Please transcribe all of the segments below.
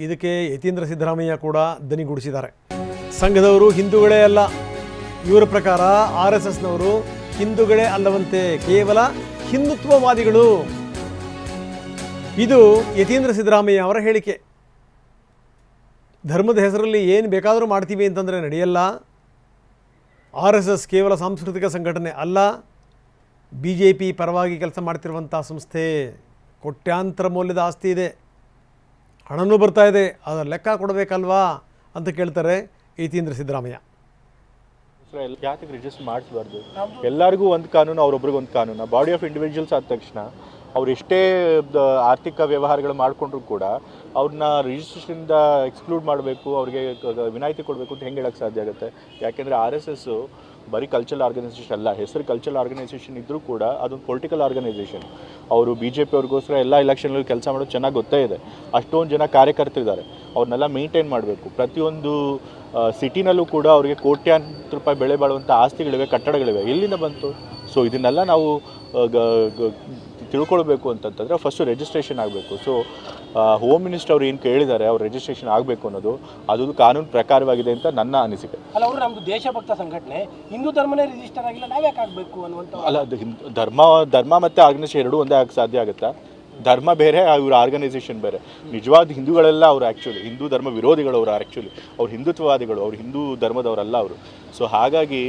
ಇದಕ್ಕೆ ಯತೀಂದ್ರ ಸಿದ್ದರಾಮಯ್ಯ ಕೂಡ ದನಿಗೂಡಿಸಿದ್ದಾರೆ. ಸಂಘದವರು ಹಿಂದೂಗಳೇ ಅಲ್ಲ, ಇವರ ಪ್ರಕಾರ RSSನವರು ಹಿಂದೂಗಳೇ ಅಲ್ಲವಂತೆ, ಕೇವಲ ಹಿಂದುತ್ವವಾದಿಗಳು. ಇದು ಯತೀಂದ್ರ ಸಿದ್ದರಾಮಯ್ಯ ಅವರ ಹೇಳಿಕೆ. ಧರ್ಮದ ಹೆಸರಲ್ಲಿ ಏನು ಬೇಕಾದರೂ ಮಾಡ್ತೀವಿ ಅಂತಂದರೆ ನಡೆಯಲ್ಲ. RSS ಕೇವಲ ಸಾಂಸ್ಕೃತಿಕ ಸಂಘಟನೆ ಅಲ್ಲ, BJP ಪರವಾಗಿ ಕೆಲಸ ಮಾಡ್ತಿರುವಂಥ ಸಂಸ್ಥೆ. ಕೋಟ್ಯಾಂತರ ಮೌಲ್ಯದ ಆಸ್ತಿ ಇದೆ, ಹಣನೂ ಬರ್ತಾ ಇದೆ, ಅದರ ಲೆಕ್ಕ ಕೊಡಬೇಕಲ್ವಾ ಅಂತ ಕೇಳ್ತಾರೆ ಯತೀಂದ್ರ ಸಿದ್ದರಾಮಯ್ಯ. ಯಾಕೆ ರಿಜಿಸ್ಟರ್ ಮಾಡಿಸಬಾರ್ದು? ಎಲ್ಲರಿಗೂ ಒಂದು ಕಾನೂನು, ಅವರೊಬ್ರಿಗೆ ಒಂದು ಕಾನೂನು. ಬಾಡಿ ಆಫ್ ಇಂಡಿವಿಜುವಲ್ಸ್ ಆದ ತಕ್ಷಣ ಅವ್ರು ಎಷ್ಟೇ ಆರ್ಥಿಕ ವ್ಯವಹಾರಗಳು ಮಾಡಿಕೊಂಡ್ರು ಕೂಡ ಅವ್ರನ್ನ ರಿಜಿಸ್ಟ್ರೇಷನಿಂದ ಎಕ್ಸ್ಕ್ಲೂಡ್ ಮಾಡಬೇಕು, ಅವ್ರಿಗೆ ವಿನಾಯಿತಿ ಕೊಡಬೇಕು ಅಂತ ಹೆಂಗೆ ಹೇಳೋಕ್ಕೆ ಸಾಧ್ಯ ಆಗುತ್ತೆ? ಯಾಕೆಂದರೆ RSS ಬರೀ ಕಲ್ಚರಲ್ ಆರ್ಗನೈಸೇಷನ್ ಅಲ್ಲ. ಹೆಸರು ಕಲ್ಚರಲ್ ಆರ್ಗನೈಸೇಷನ್ ಇದ್ದರೂ ಕೂಡ ಅದೊಂದು ಪೊಲಿಟಿಕಲ್ ಆರ್ಗನೈಸೇಷನ್. ಅವರು BJP ಅವ್ರಿಗೋಸ್ಕರ ಎಲ್ಲ ಇಲೆಕ್ಷನ್ಗಳಲ್ಲಿ ಕೆಲಸ ಮಾಡೋದು ಚೆನ್ನಾಗಿ ಗೊತ್ತೇ ಇದೆ. ಅಷ್ಟೊಂದು ಜನ ಕಾರ್ಯಕರ್ತರಿದ್ದಾರೆ, ಅವ್ರನ್ನೆಲ್ಲ ಮೇಂಟೈನ್ ಮಾಡಬೇಕು. ಪ್ರತಿಯೊಂದು ಸಿಟಿನಲ್ಲೂ ಕೂಡ ಅವರಿಗೆ ಕೋಟ್ಯಾಂತರ ರೂಪಾಯಿ ಬೆಲೆ ಬಾಳುವಂಥ ಆಸ್ತಿಗಳಿವೆ, ಕಟ್ಟಡಗಳಿವೆ. ಎಲ್ಲಿಂದ ಬಂತು? ಸೊ ಇದನ್ನೆಲ್ಲ ನಾವು ತಿಳ್ಕೊಳ್ಬೇಕು ಅಂತಂತಂದರೆ ಫಸ್ಟು ರಿಜಿಸ್ಟ್ರೇಷನ್ ಆಗಬೇಕು. ಸೊ ಹೋಮ್ ಮಿನಿಸ್ಟರ್ ಅವ್ರು ಏನು ಕೇಳಿದ್ದಾರೆ, ಅವ್ರು ರಿಜಿಸ್ಟ್ರೇಷನ್ ಆಗಬೇಕು ಅನ್ನೋದು ಅದು ಕಾನೂನು ಪ್ರಕಾರವಾಗಿದೆ ಅಂತ ನನ್ನ ಅನಿಸಿಕೆ. ಅಲ್ಲ, ಅವರು ನಮ್ಮದು ದೇಶಭಕ್ತ ಸಂಘಟನೆ, ಹಿಂದೂ ಧರ್ಮನೇ ರಿಜಿಸ್ಟರ್ ಆಗಿಲ್ಲ, ನಾವು ಯಾಕೆ ಆಗಬೇಕು ಅನ್ನುವಂಥ. ಅಲ್ಲ, ಅದು ಧರ್ಮ ಮತ್ತು ಆರ್ಗನೈಸೇಷನ್ ಎರಡೂ ಒಂದೇ ಆಗಕ್ಕೆ ಸಾಧ್ಯ ಆಗುತ್ತಾ? ಧರ್ಮ ಬೇರೆ, ಇವ್ರ ಆರ್ಗನೈಸೇಷನ್ ಬೇರೆ. ನಿಜವಾದ ಹಿಂದೂಗಳೆಲ್ಲ ಅವರು ಆ್ಯಕ್ಚುಲಿ ಹಿಂದೂ ಧರ್ಮ ವಿರೋಧಿಗಳು. ಅವರು ಆ್ಯಕ್ಚುಲಿ ಅವ್ರು ಹಿಂದುತ್ವವಾದಿಗಳು, ಅವ್ರು ಹಿಂದೂ ಧರ್ಮದವರಲ್ಲ ಅವರು. ಸೊ ಹಾಗಾಗಿ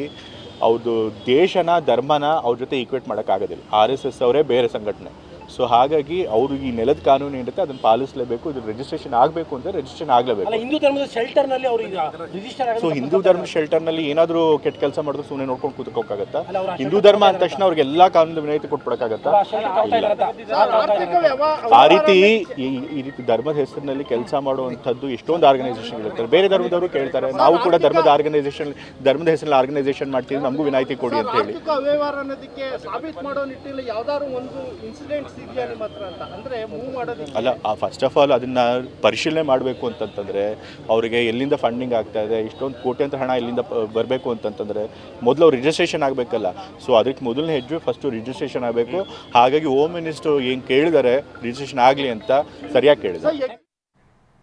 ಅವ್ರದ್ದು ದೇಶನ ಧರ್ಮನ ಅವ್ರ ಜೊತೆ ಈಕ್ವೇಟ್ ಮಾಡೋಕ್ಕಾಗೋದಿಲ್ಲ. RSS ಅವರೇ ಬೇರೆ ಸಂಘಟನೆ. ಸೊ ಹಾಗಾಗಿ ಅವರು ಈ ನೆಲದ ಕಾನೂನು ಏನಿರುತ್ತೆ ಅದನ್ನು ಪಾಲಿಸಲೇಬೇಕು. ಇದು ರಿಜಿಸ್ಟ್ರೇಷನ್ ಆಗಬೇಕು ಅಂದರೆ ರಿಜಿಸ್ಟ್ರೇಷನ್ ಆಗಲೇಬೇಕು. ಹಿಂದೂ ಧರ್ಮದ ಶೆಲ್ಟರ್ನಲ್ಲಿ ಅವರು ರಿಜಿಸ್ಟರ್. ಸೊ ಹಿಂದೂ ಧರ್ಮದ ಶೆಲ್ಟರ್ನಲ್ಲಿ ಏನಾದರೂ ಕೆಟ್ಟ ಕೆಲಸ ಮಾಡಿದ್ರೆ ಸುಮ್ಮನೆ ನೋಡ್ಕೊಂಡು ಕೂತ್ಕೋಕ್ಕಾಗತ್ತಾ? ಹಿಂದೂ ಧರ್ಮ ಅಂದ ತಕ್ಷಣ ಅವ್ರಿಗೆ ಎಲ್ಲ ಕಾನೂನು ವಿನಾಯಿತಿ ಕೊಟ್ಬಿಡೋಕ್ಕಾಗತ್ತಾ? ಆ ರೀತಿ ಈ ರೀತಿ ಧರ್ಮದ ಹೆಸರಿನಲ್ಲಿ ಕೆಲಸ ಮಾಡುವಂಥದ್ದು ಎಷ್ಟೊಂದು ಆರ್ಗನೈಸೇಷನ್ ಇರ್ತಾರೆ. ಬೇರೆ ಧರ್ಮದವರು ಕೇಳ್ತಾರೆ, ನಾವು ಕೂಡ ಧರ್ಮದ ಹೆಸರಲ್ಲಿ ಆರ್ಗನೈಸೇಷನ್ ಮಾಡ್ತೀವಿ, ನಮಗೂ ವಿನಾಯಿತಿ ಕೊಡಿ ಅಂತ ಹೇಳಿ. ಅಲ್ಲ, ಫಸ್ಟ್ ಆಫ್ ಆಲ್ ಅದನ್ನು ಪರಿಶೀಲನೆ ಮಾಡಬೇಕು ಅಂತಂತಂದರೆ ಅವರಿಗೆ ಎಲ್ಲಿಂದ ಫಂಡಿಂಗ್ ಆಗ್ತಾ ಇದೆ, ಇಷ್ಟೊಂದು ಕೋಟ್ಯಾಂತರ ಹಣ ಎಲ್ಲಿಂದ ಬರಬೇಕು ಅಂತಂತಂದರೆ ಮೊದಲು ಅವ್ರು ರಿಜಿಸ್ಟ್ರೇಷನ್ ಆಗಬೇಕಲ್ಲ. ಸೊ ಅದಕ್ಕೆ ಮೊದಲನೇ ಹೆಜ್ಜೆ ಫಸ್ಟು ರಿಜಿಸ್ಟ್ರೇಷನ್ ಆಗಬೇಕು. ಹಾಗಾಗಿ ಹೋಮ್ ಮಿನಿಸ್ಟರ್ ಏನು ಕೇಳಿದ್ದಾರೆ ರಿಜಿಸ್ಟ್ರೇಷನ್ ಆಗಲಿ ಅಂತ ಸರಿಯಾಗಿ ಕೇಳಿದ್ದಾರೆ.